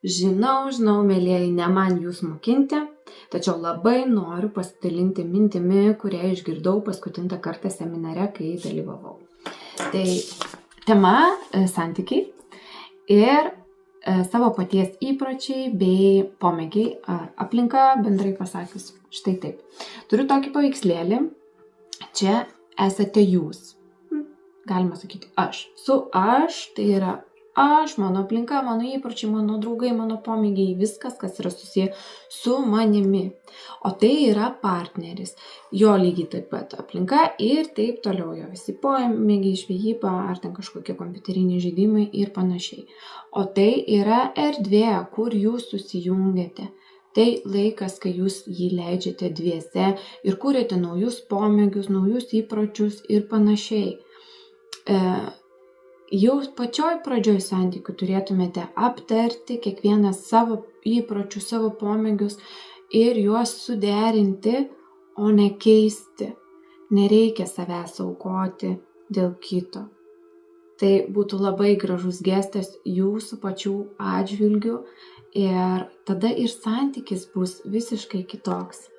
Žinau, mėlieji, ne man jūs mokinti, tačiau labai noriu pasidalinti mintimi, kurią išgirdau paskutinį kartą seminare, kai dalyvavau. Tai tema santykiai ir savo paties įpročiai bei pomėgiai ar aplinka, bendrai pasakius. Štai taip. Turiu tokį paveikslėlį. Čia esate jūs. Galima sakyti aš. Su aš tai yra aš, mano aplinka, mano įpročiai, mano draugai, mano pomėgiai, viskas, kas yra susiję su manimi. O tai yra partneris. Jo lygiai taip pat aplinka ir taip toliau. Jo visi pomėgiai, žvejyba ar ten kažkokie kompiuteriniai žaidimai ir panašiai. O tai yra erdvė, kur jūs susijungiate. Tai laikas, kai jūs jį leidžiate dviese ir kuriate naujus pomėgius, naujus įpročius ir panašiai. Jau pačioj pradžioj santykių turėtumėte aptarti kiekvieną savo įpročius, savo pomėgius ir juos suderinti, o ne keisti. Nereikia savęs aukoti dėl kito. Tai būtų labai gražus gestas jūsų pačių atžvilgių ir tada ir santykis bus visiškai kitoks.